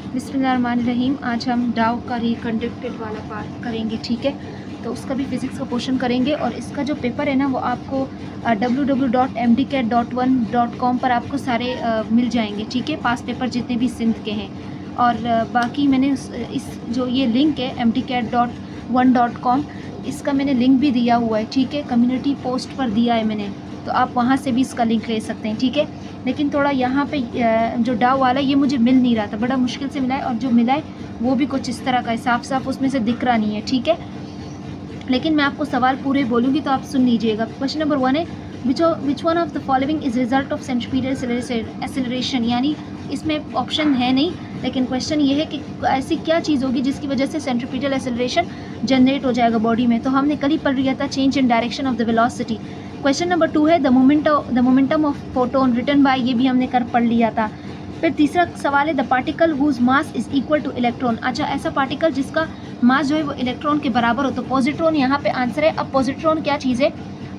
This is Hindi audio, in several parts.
बिस्मिल्लाहिर्रहमानिर्रहीम। आज हम डाउ का रिकंडक्टेड वाला पार्ट करेंगे, ठीक है। तो उसका भी फिज़िक्स का क्वेश्चन करेंगे और इसका जो पेपर है ना वो आपको www.mdcat.1.com पर आपको सारे मिल जाएंगे, ठीक है, पास पेपर जितने भी सिंध के हैं। और बाकी मैंने इस जो ये लिंक है mdcat.1.com, इसका मैंने लिंक भी दिया हुआ है, ठीक है, कम्युनिटी पोस्ट पर दिया है मैंने, तो आप वहाँ से भी इसका लिंक ले सकते हैं, ठीक है। लेकिन थोड़ा यहाँ पे जो डाउ वाला ये मुझे मिल नहीं रहा था, बड़ा मुश्किल से मिला है, और जो मिला है वो भी कुछ इस तरह का है, साफ साफ उसमें से दिख रहा नहीं है, ठीक है। लेकिन मैं आपको सवाल पूरे बोलूँगी तो आप सुन लीजिएगा। क्वेश्चन नंबर 1 है which one of the following is result of centripetal acceleration, यानी इसमें ऑप्शन है नहीं, लेकिन क्वेश्चन ये है कि ऐसी क्या चीज़ होगी जिसकी वजह से सेंट्रीपिटल एक्सेलरेशन जनरेट हो जाएगा बॉडी में। तो हमने कल ही पढ़ लिया था change in direction of the velocity. Question number 2 है the momentum of photon written by, ये भी हमने कर पढ़ लिया था। फिर तीसरा सवाल है the particle whose mass is equal to electron. अच्छा, ऐसा पार्टिकल जिसका मास जो है वो इलेक्ट्रॉन के बराबर हो, तो पॉजिट्रॉन यहाँ पे आंसर है। अब पॉजिट्रॉन क्या चीज़ है?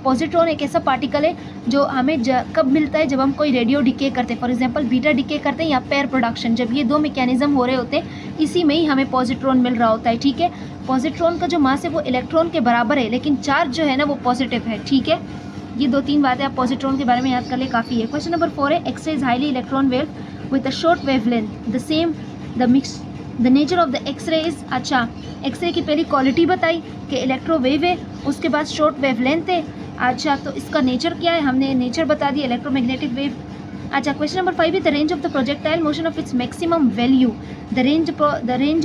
पॉजिट्रॉन एक ऐसा पार्टिकल है जो हमें कब मिलता है, जब हम कोई रेडियो डिके करते हैं, फॉर एग्जांपल बीटा डिके करते हैं या पेयर प्रोडक्शन, जब ये दो मैकेनिज्म हो रहे होते हैं इसी में ही हमें पॉजिट्रॉन मिल रहा होता है, ठीक है। पॉजिट्रॉन का जो मास है वो इलेक्ट्रॉन के बराबर है, लेकिन चार्ज जो है ना वो पॉजिटिव है, ठीक है। ये 2-3 बातें आप पॉजिट्रॉन के बारे में याद कर ले, काफ़ी है। क्वेश्चन नंबर 4 है X ray is highly electron wave with a short wavelength the same the nature of the X ray is. अच्छा, एक्सरे की पहली क्वालिटी बताई कि इलेक्ट्रोवेव है, उसके बाद शॉर्ट वेवलेंथ है। अच्छा, तो इसका नेचर क्या है, हमने नेचर बता दिया, इलेक्ट्रोमैग्नेटिक वेव। अच्छा, क्वेश्चन नंबर 5 है the range of the projectile motion of its maximum value the range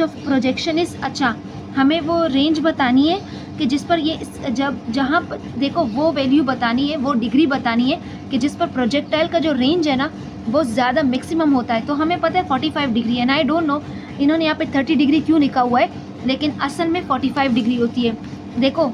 of projection is. अच्छा, हमें वो रेंज बतानी है कि जिस पर ये जहाँ पर देखो वो वैल्यू बतानी है, वो डिग्री बतानी है कि जिस पर प्रोजेक्टाइल का जो रेंज है ना वो ज़्यादा मैक्सिमम होता है। तो हमें पता है 45 डिग्री है ना, आई डोंट नो इन्होंने यहाँ पे 30 डिग्री क्यों लिखा हुआ है, लेकिन असल में 45 डिग्री होती है। देखो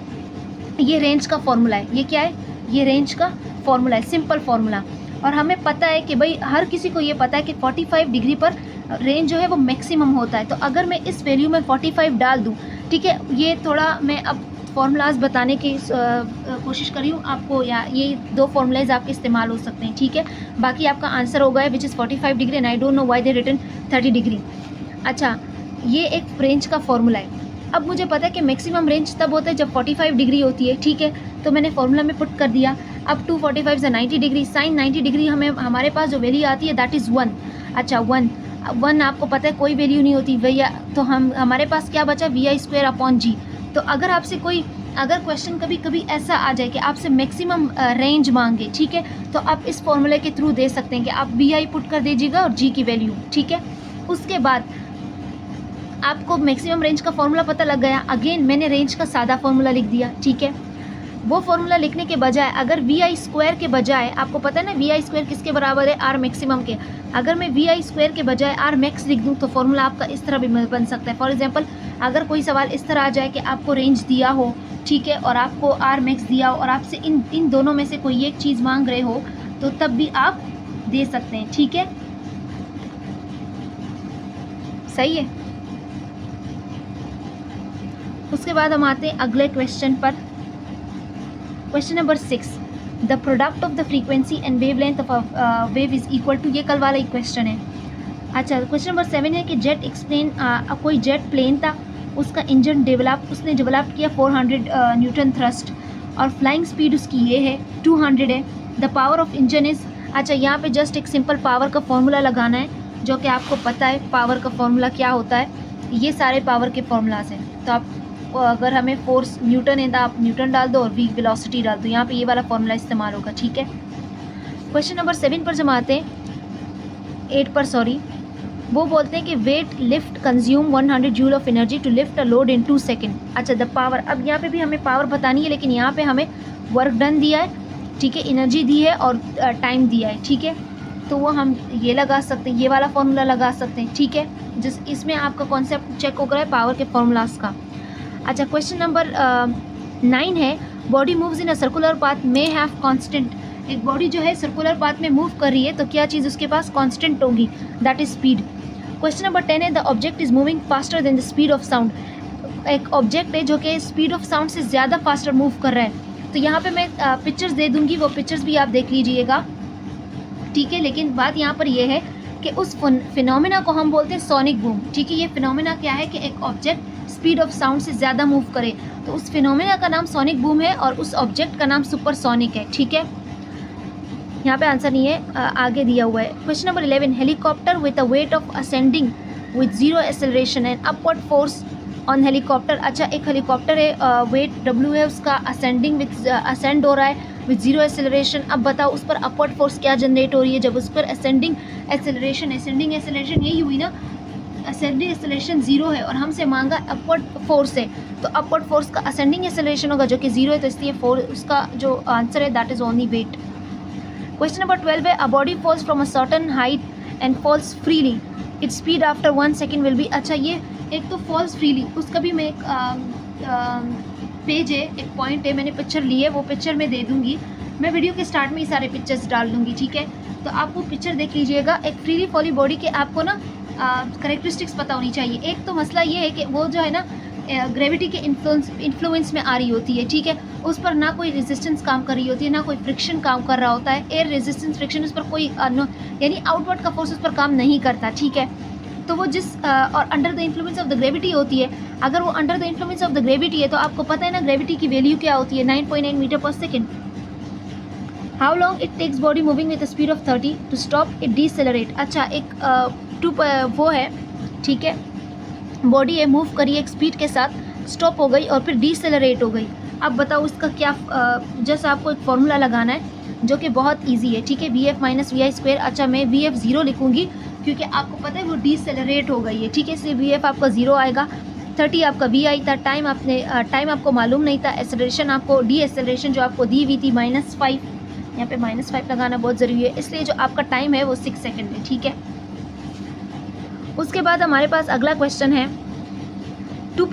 ये रेंज का फॉर्मूला है, ये क्या है, ये रेंज का फॉर्मूला है, सिंपल फॉर्मूला। और हमें पता है कि भाई हर किसी को ये पता है कि 45 डिग्री पर रेंज जो है वो मैक्सिमम होता है। तो अगर मैं इस वैल्यू में 45 डाल दूँ, ठीक है, ये थोड़ा मैं अब फॉर्मूलाज बताने की कोशिश कर रही हूँ आपको, या ये 2 फॉर्मूलाज आपके इस्तेमाल हो सकते हैं, ठीक है। बाकी आपका आंसर होगा which is 45 degree and I don't know why they written 30 degree. अच्छा, ये एक रेंज का फॉर्मूला है। अब मुझे पता है कि मैक्सिमम रेंज तब होता है जब 45 डिग्री होती है, ठीक है, तो मैंने फॉर्मूला में पुट कर दिया। अब 245 से 90 डिग्री, साइन 90 डिग्री हमें हमारे पास जो वैल्यू आती है दैट इज़ 1। अच्छा, 1 आपको पता है कोई वैल्यू नहीं होती भैया, तो हमारे पास क्या बचा, VI² तो अगर आपसे अगर क्वेश्चन कभी कभी ऐसा आ जाए कि आपसे मैक्सिमम रेंज मांगे, ठीक है, तो आप इस फॉर्मूले के थ्रू दे सकते हैं कि आप VI पुट कर दीजिएगा और G की वैल्यू, ठीक है। उसके बाद आपको मैक्सिमम रेंज का फॉर्मूला पता लग गया। अगेन मैंने रेंज का सादा फॉर्मूला लिख दिया, ठीक है। वो फॉर्मूला लिखने के बजाय अगर VI² के बजाय, आपको पता है ना VI² किसके बराबर है, R मैक्सिमम के, अगर मैं VI² के बजाय R मैक्स लिख दूँ तो फॉर्मूला आपका इस तरह भी बन सकता है। फॉर एग्जांपल अगर कोई सवाल इस तरह आ जाए कि आपको रेंज दिया हो, ठीक है, और आपको R मैक्स दिया हो और आपसे इन दोनों में से कोई एक चीज़ मांग रहे हो, तो तब भी आप दे सकते हैं, ठीक है, सही है। उसके बाद हम आते हैं अगले क्वेश्चन पर। Question number 6 the product of the frequency and wavelength of wave is equal to, ये कल वाला ही क्वेश्चन है। अच्छा, क्वेश्चन नंबर 7 है कि जेट एक्सप्लेन, कोई जेट प्लेन था, उसका इंजन उसने डेवलप किया 400 न्यूटन थ्रस्ट और फ्लाइंग स्पीड उसकी ये है 200 है। The power of engine is. अच्छा, यहाँ पे जस्ट एक सिंपल पावर का फॉर्मूला लगाना है, जो कि आपको पता है पावर का फॉर्मूला क्या होता है, ये सारे पावर के फॉर्मूलाज हैं। तो आप अगर हमें फोर्स न्यूटन है तो आप न्यूटन डाल दो और वी वेलोसिटी डाल दो, यहाँ पे ये वाला फॉर्मूला इस्तेमाल होगा, ठीक है। क्वेश्चन नंबर 7 पर जब आते हैं 8 पर, सॉरी, वो बोलते हैं कि weight lift consume 100 joule of energy to lift a load in 2 second. अच्छा, द पावर, अब यहाँ पे भी हमें पावर बतानी है, लेकिन यहाँ पे हमें वर्क डन दिया है, ठीक है, एनर्जी दी है और टाइम दिया है, ठीक है। तो वो हम ये लगा सकते हैं, ये वाला फॉर्मूला लगा सकते हैं, ठीक है, इसमें आपका कॉन्सेप्ट चेक हो गया है पावर के फॉर्मूलाज का। अच्छा, क्वेश्चन नंबर 9 है body moves in a circular path may have constant. एक बॉडी जो है सर्कुलर पाथ में मूव कर रही है तो क्या चीज़ उसके पास कांस्टेंट होगी, that is speed. Question number 10 है the object is moving faster than the speed of sound. एक ऑब्जेक्ट है जो कि स्पीड ऑफ साउंड से ज़्यादा फास्टर मूव कर रहा है। तो यहाँ पे मैं पिक्चर्स दे दूँगी, वो पिक्चर्स भी आप देख लीजिएगा, ठीक है। लेकिन बात यहाँ पर यह है कि उस फिनोमेना को हम बोलते हैं सोनिक बूम। ठीक है, ये फिनोमेना क्या है कि एक ऑब्जेक्ट स्पीड ऑफ साउंड से ज़्यादा मूव करे, तो उस फिनोमेना का नाम सोनिक बूम है और उस ऑब्जेक्ट का नाम सुपरसोनिक है। ठीक है, यहाँ पे आंसर नहीं है, आगे दिया हुआ है। Question number 11, helicopter with a weight of ascending with zero acceleration and upward force on helicopter. अच्छा, एक हेलीकॉप्टर है, वेट W है उसका, असेंडिंग विद असेंड हो रहा है विद जीरो एक्सेलरेशन। अब बताओ उस पर अपवर्ड फोर्स क्या जनरेट हो रही है जब उस पर असेंडिंग एक्सेलरेशन यही हुई ना, असेंडिंग एक्सेलरेशन जीरो है और हमसे मांगा अपवर्ड फोर्स है, तो अपवर्ड फोर्स का असेंडिंग एक्सेलरेशन होगा जो कि जीरो है, तो इसलिए उसका जो आंसर है that is only weight. Question number 12 है, a body falls from a certain height and falls freely, its speed after 1 second will be. अच्छा, ये एक तो फॉल्स फ्रीली, उसका भी मैं एक पेज है, एक पॉइंट है, मैंने पिक्चर ली है, वो पिक्चर मैं दे दूँगी, मैं वीडियो के स्टार्ट में ही सारे पिक्चर्स डाल दूँगी। ठीक है, तो आप वो पिक्चर देख लीजिएगा। एक फ्रीली फॉली बॉडी के आपको ना करेक्टरिस्टिक्स पता होनी चाहिए। एक तो मसला ये है कि वो जो है ना ग्रेविटी के इन्फ्लुएंस में आ रही होती है। ठीक है, उस पर ना कोई रेजिस्टेंस काम कर रही होती है, ना कोई फ्रिक्शन काम कर रहा होता है, एयर रेजिस्टेंस फ्रिक्शन उस पर कोई यानी आउटवर्ड का फोर्स उस पर काम नहीं करता। ठीक है, तो वो और under the influence of the gravity होती है। अगर वो under the influence of the gravity है तो आपको पता है ना ग्रेविटी की वैल्यू क्या होती है, 9.9 मीटर पर second. How long it takes body moving with speed of 30 to stop it decelerate. अच्छा, एक वो है, ठीक है, बॉडी है, मूव करी एक स्पीड के साथ, स्टॉप हो गई और फिर डीसेलरेट हो गई। अब बताओ उसका क्या, जैसे आपको एक फॉर्मूला लगाना है जो कि बहुत इजी है। ठीक है, VF माइनस VI स्क्वायर। अच्छा, मैं VF 0 लिखूंगी क्योंकि आपको पता है वो डीसेलरेट हो गई है। ठीक है, इसलिए VF आपका 0 आएगा, 30 आपका VI था, टाइम आपको मालूम नहीं था, एक्सेलरेशन आपको डी एक्सेलरेशन जो आपको दी हुई थी -5, यहाँ पे -5 लगाना बहुत ज़रूरी है, इसलिए जो आपका टाइम है वो 6 सेकेंड है। ठीक है, उसके बाद हमारे पास अगला क्वेश्चन है, दो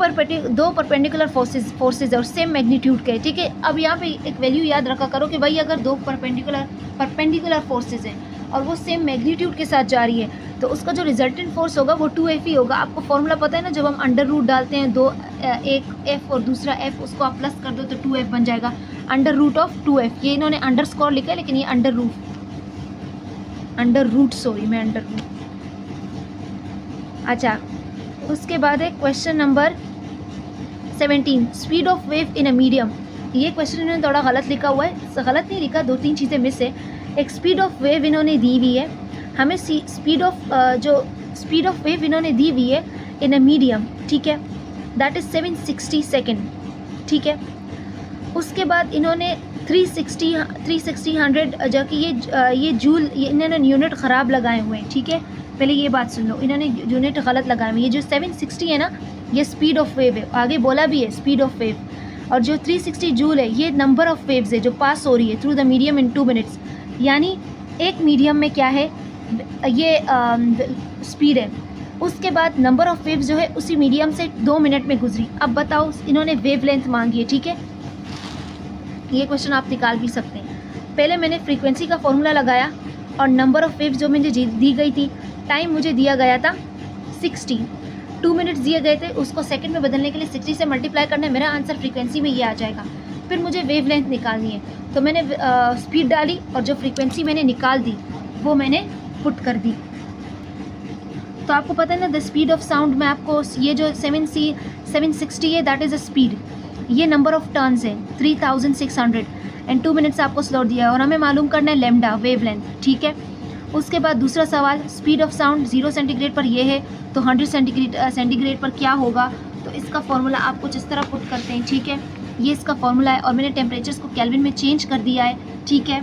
परपेंडिकुलर फोर्सेज और सेम मैग्नीट्यूड के। ठीक है, अब यहाँ पे एक वैल्यू याद रखा करो कि भाई अगर दो परपेंडिकुलर फोर्सेज हैं और वो सेम मैग्नीट्यूड के साथ जा रही है तो उसका जो रिजल्टेंट फोर्स होगा वो 2F ही होगा। आपको फॉर्मूला पता है ना, जब हम अंडर रूट डालते हैं, एक F और दूसरा F, उसको आप प्लस कर दो तो 2F बन जाएगा, अंडर रूट ऑफ 2F। ये इन्होंने अंडर स्कोर लिखा है लेकिन ये अंडर रूट अच्छा, उसके बाद है question number 17, speed of wave in a medium. ये क्वेश्चन इन्होंने थोड़ा गलत लिखा हुआ है, गलत नहीं लिखा, 2-3 चीज़ें मिस है। एक स्पीड ऑफ वेव इन्होंने दी हुई है, हमें स्पीड ऑफ वेव इन्होंने दी हुई है इन अ मीडियम। ठीक है, दैट इज़ 760 सेकेंड। ठीक है, उसके बाद इन्होंने 360 100 जो कि ये जूल, ये इन्होंने यूनिट ख़राब लगाए हुए हैं। ठीक है, पहले ये बात सुन लो, इन्होंने यूनिट गलत लगाए हुए हैं। ये जो 760 है ना, ये स्पीड ऑफ वेव है, आगे बोला भी है स्पीड ऑफ वेव, और जो 360 जूल है ये नंबर ऑफ वेव्स है जो पास हो रही है through the medium in 2 minutes. यानी एक मीडियम में क्या है, ये स्पीड है, उसके बाद नंबर ऑफ वेव्स जो है उसी मीडियम से 2 मिनट में गुजरी। अब बताओ इन्होंने वेव लेंथ मांगी है। ठीक है, ये क्वेश्चन आप निकाल भी सकते हैं। पहले मैंने फ्रीक्वेंसी का फॉर्मूला लगाया और नंबर ऑफ वेव्स जो मुझे दी गई थी, टाइम मुझे दिया गया था 60, 2 मिनट्स दिए गए थे, उसको सेकंड में बदलने के लिए 60 से मल्टीप्लाई करना है, मेरा आंसर फ्रीक्वेंसी में ये आ जाएगा। फिर मुझे वेव लेंथ निकालनी है, तो मैंने स्पीड डाली और जो फ्रीक्वेंसी मैंने निकाल दी वो मैंने पुट कर दी। तो आपको पता है ना, द स्पीड ऑफ साउंड में आपको ये जो 760 है दैट इज़ अ स्पीड, ये नंबर ऑफ टर्न्स है 3600 एंड 2 मिनट्स आपको स्लॉट दिया है और हमें मालूम करना है लैम्डा वेव लेंथ। ठीक है, उसके बाद दूसरा सवाल, स्पीड ऑफ साउंड 0 सेंटीग्रेड पर ये है तो 100 सेंटीग्रेड पर क्या होगा, तो इसका फॉर्मूला आप कुछ इस तरह पुट करते हैं। ठीक है, ये इसका फॉर्मूला है और मैंने टेम्परेचर्स को केल्विन में चेंज कर दिया है। ठीक है,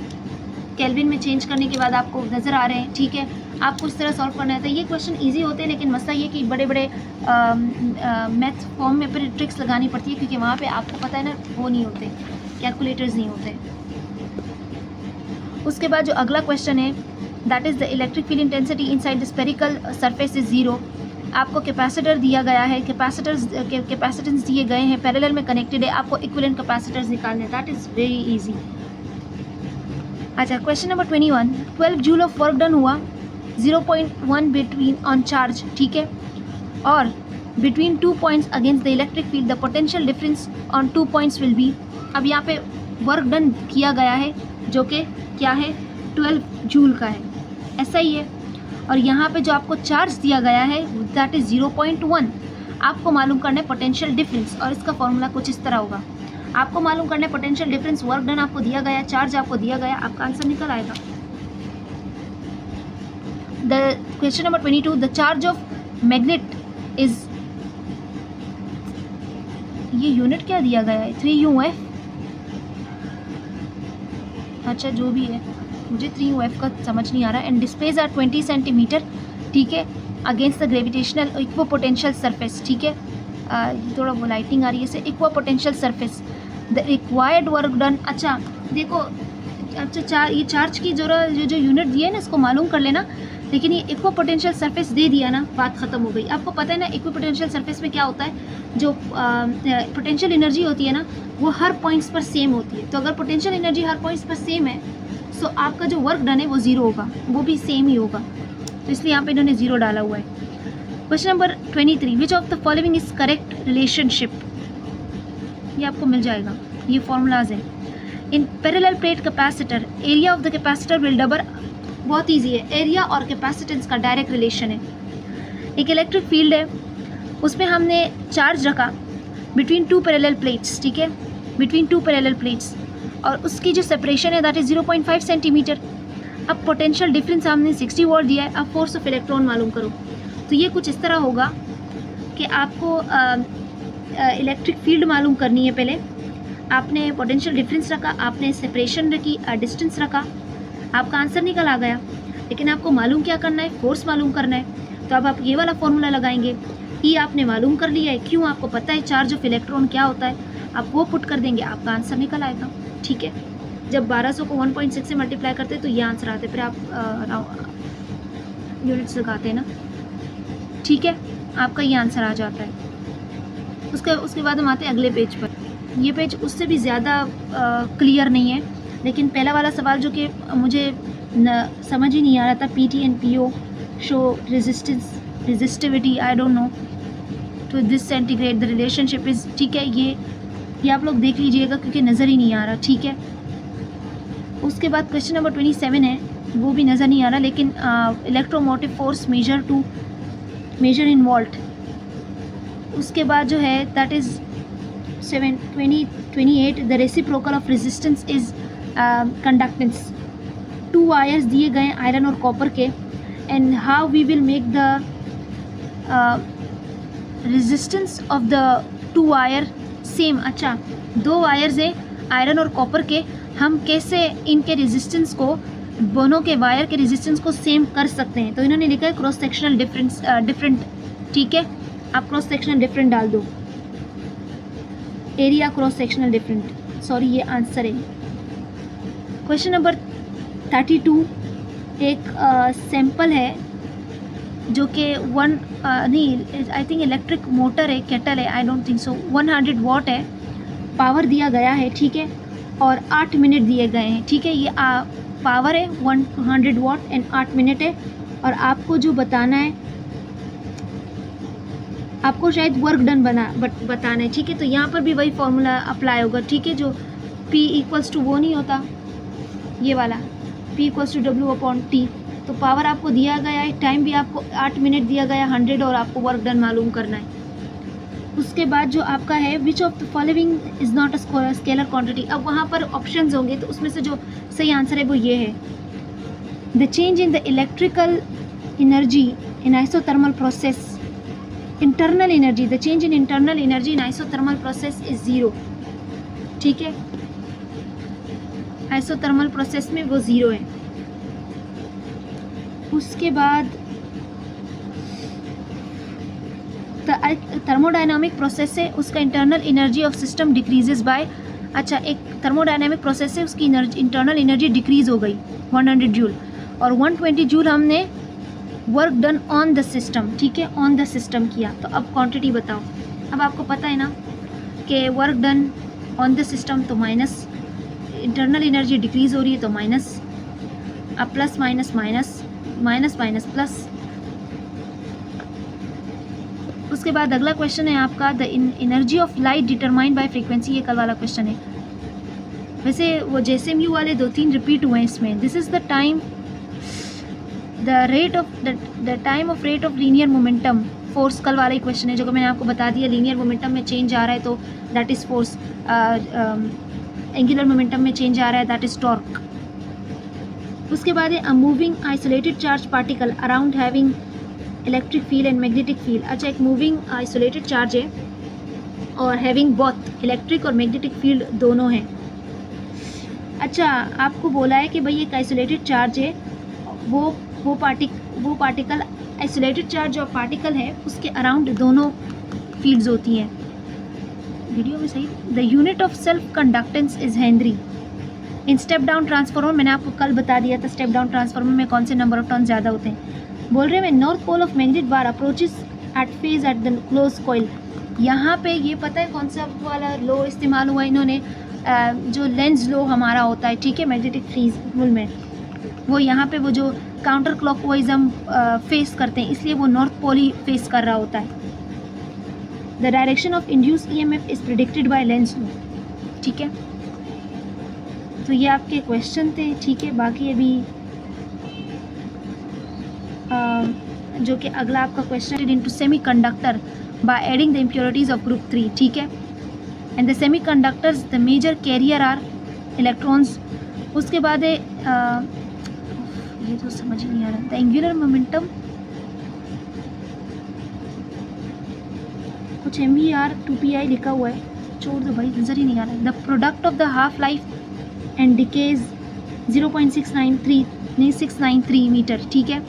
केल्विन में चेंज करने के बाद आपको नज़र आ रहे हैं। ठीक है, आपको इस तरह सॉल्व करना है। तो ये क्वेश्चन इजी होते हैं लेकिन मसला ये कि बड़े बड़े मैथ फॉर्म में फिर ट्रिक्स लगानी पड़ती है क्योंकि वहाँ पे आपको पता है ना वो नहीं होते, कैलकुलेटर्स नहीं होते। उसके बाद जो अगला क्वेश्चन है that is the electric field intensity inside the spherical surface is 0। आपको कैपेसिटर दिया गया है, कैपेसिटेंस दिए गए हैं, पैरेलल में कनेक्टेड है, आपको इक्विवेलेंट कैपेसिटर्स निकालने, दैट इज़ वेरी इजी। अच्छा, question number 21, 12 joule of work done हुआ 0.1 बिटवीन ऑन चार्ज। ठीक है, और between 2 points against the electric field the potential difference on 2 points will be. अब यहाँ पे वर्क डन किया गया है जो कि क्या है, 12 जूल का है, ऐसा ही है। और यहाँ पे जो आपको चार्ज दिया गया है दैट इज़ 0.1। आपको मालूम करना है पोटेंशियल डिफरेंस, और इसका फॉर्मूला कुछ इस तरह होगा। आपको मालूम करना है पोटेंशियल डिफरेंस, वर्क डन आपको दिया गया, चार्ज आपको दिया गया, आपका आंसर निकल आएगा। The question number 22, the charge of magnet is, ये यूनिट क्या दिया गया है 3UF। अच्छा जो भी है, मुझे 3UF का समझ नहीं आ रहा। एंड डिस्प्लेज आर 20 सेंटीमीटर, ठीक है, against the gravitational equipotential surface, ठीक है। थोड़ा वो लाइटिंग आ रही है इसे, equipotential surface, the required work done. अच्छा देखो, अच्छा ये चार्ज की जो यूनिट दिया है ना, इसको मालूम कर लेना। लेकिन ये इक्वो पोटेंशियल सरफेस दे दिया ना, बात ख़त्म हो गई। आपको पता है ना इक्वो पोटेंशियल सरफेस में क्या होता है, जो पोटेंशियल एनर्जी होती है ना, वो हर पॉइंट्स पर सेम होती है। तो अगर पोटेंशियल एनर्जी हर पॉइंट्स पर सेम है, सो आपका जो वर्क डन है वो ज़ीरो होगा, वो भी सेम ही होगा। तो इसलिए यहाँ पे इन्होंने ज़ीरो डाला हुआ है। Question number 23, which of the following is correct relationship, ये आपको मिल जाएगा, ये फॉर्मूलाज है। In parallel plate capacitor, area of the capacitor will double, बहुत ईजी है, एरिया और कैपेसिटेंस का डायरेक्ट रिलेशन है। एक इलेक्ट्रिक फील्ड है, उसमें हमने चार्ज रखा बिटवीन टू पैरेलल प्लेट्स, ठीक है, बिटवीन टू पैरेलल प्लेट्स, और उसकी जो सेपरेशन है दैट इज़ 0.5 सेंटीमीटर। अब पोटेंशियल डिफरेंस हमने 60 वोल्ट दिया है, अब फोर्स ऑफ इलेक्ट्रॉन मालूम करो। तो ये कुछ इस तरह होगा कि आपको इलेक्ट्रिक फील्ड मालूम करनी है। पहले आपने पोटेंशियल डिफरेंस रखा, आपने सेपरेशन रखी, डिस्टेंस रखा, आपका आंसर निकल आ गया। लेकिन आपको मालूम क्या करना है, फोर्स मालूम करना है। तो अब आप ये वाला फॉर्मूला लगाएंगे, ई आपने मालूम कर लिया है, क्यों आपको पता है चार्ज ऑफ इलेक्ट्रॉन क्या होता है, आप वो पुट कर देंगे, आपका आंसर निकल आएगा, ठीक है। जब 1200 को 1.6 से मल्टीप्लाई करते हैं तो ये आंसर आते, फिर आप यूनिट्स लगाते हैं ना, ठीक है, आपका ये आंसर आ जाता है। उसके बाद हम आते हैं अगले पेज पर। ये पेज उससे भी ज़्यादा क्लियर नहीं है, लेकिन पहला वाला सवाल जो कि मुझे समझ ही नहीं आ रहा था, PT and PO show resistivity, I don't know to this centigrade the relationship is, ठीक है, ये आप लोग देख लीजिएगा क्योंकि नज़र ही नहीं आ रहा, ठीक है। उसके बाद क्वेश्चन नंबर 27 है, वो भी नज़र नहीं आ रहा, लेकिन electromotive force measure in volt. उसके बाद जो है that is 28, the reciprocal of resistance is conductance. 2 wires दिए गए आयरन और कॉपर के, and how we will make the resistance of the 2 wire same. अच्छा 2 वायर्स है आयरन और कॉपर के, हम कैसे इनके रेजिस्टेंस को, दोनों के वायर के रेजिस्टेंस को सेम कर सकते हैं। तो इन्होंने लिखा है क्रॉस सेक्शनल डिफरेंट, ठीक है, आप क्रॉस सेक्शनल डिफरेंट डाल दो, area cross sectional different, sorry ये आंसर है। क्वेश्चन नंबर 32, एक सैंपल है जो कि नहीं आई थिंक इलेक्ट्रिक मोटर है, केटल है, आई डोंट थिंक सो, 100 वाट है, पावर दिया गया है, ठीक है, और 8 मिनट दिए गए हैं, ठीक है। ये पावर है 100 वाट एंड 8 मिनट है, और आपको जो बताना है, आपको शायद वर्क डन बताना है, ठीक है। तो यहाँ पर भी वही फॉर्मूला अप्लाई होगा, ठीक है, जो P इक्वल्स टू वो नहीं होता, ये वाला P इक्वल्स टू W/T। तो पावर आपको दिया गया है, टाइम भी आपको 8 मिनट दिया गया, 100, और आपको वर्क डन मालूम करना है। उसके बाद जो आपका है which of the following is not a scalar quantity. अब वहाँ पर ऑप्शंस होंगे, तो उसमें से जो सही आंसर है वो ये है, the change in the electrical energy in isothermal process, internal energy, the change in internal energy in isothermal process is 0, ठीक है, आइसोथर्मल प्रोसेस में वो 0 है। उसके बाद थर्मोडायनामिक प्रोसेस है, उसका internal energy of system decreases by, अच्छा एक थर्मोडायनामिक प्रोसेस है, उसकी इंटरनल एनर्जी डिक्रीज हो गई 100 जूल, और 120 जूल हमने work done on the system, ठीक है, ऑन द सिस्टम किया। तो अब क्वांटिटी बताओ। अब आपको पता है ना कि work done on the system, तो माइनस, इंटरनल एनर्जी डिक्रीज हो रही है तो माइनस, अब plus minus minus, minus minus plus. उसके बाद अगला क्वेश्चन है आपका, the energy of light determined by frequency, ये कल वाला क्वेश्चन है। वैसे वो JSMU वाले 2-3 रिपीट हुए हैं इसमें। This is the time the time of rate of linear momentum, force कल वाला ही क्वेश्चन है जो कि मैंने आपको बता दिया, लीनियर मोमेंटम में चेंज आ रहा है तो that is force, angular momentum में चेंज आ रहा है दैट इज़ टॉर्क। उसके बाद है a moving isolated charge particle around having electric field and magnetic field. अच्छा, एक मूविंग आइसोलेटेड चार्ज है और हैविंग बोथ इलेक्ट्रिक और मैग्नेटिक फील्ड दोनों हैं। अच्छा, आपको बोला है कि भाई एक आइसोलेटेड चार्ज है, वो पार्टिकल आइसोलेटेड चार्ज जो पार्टिकल है उसके अराउंड दोनों फील्ड्स होती हैं। वीडियो में सही। The unit of self conductance is Henry. In step down transformer मैंने आपको कल बता दिया था स्टेप डाउन ट्रांसफार्मर में कौन से नंबर ऑफ टर्न ज़्यादा होते हैं। बोल रहे हैं north pole of magnet bar approaches at phase at the close coil. यहाँ पे ये पता है कौन सा वाला लो इस्तेमाल हुआ इन्होंने, जो लेंस लो हमारा होता है, ठीक है, मैग्नेटिक फ्रीज रूल में, वो यहाँ पे वो जो काउंटर क्लॉकवाइज हम फेस करते हैं इसलिए वो नॉर्थ पोल ही फेस कर रहा होता है। The direction of induced EMF is predicted by Lenz law, ठीक है। तो ये आपके क्वेश्चन थे, ठीक है। बाकी अभी जो कि अगला आपका question into semiconductor by adding the impurities of group 3, ठीक है। And the semiconductors the major carrier are electrons. उसके बाद है ये तो समझ ही नहीं आ रहा, द एंगुलर मोमेंटम कुछ MVR 2PI लिखा हुआ है, छोड़ दो भाई, नज़र ही नहीं आ रहा है। The product of the half life and decays 0.693 metre, ठीक है।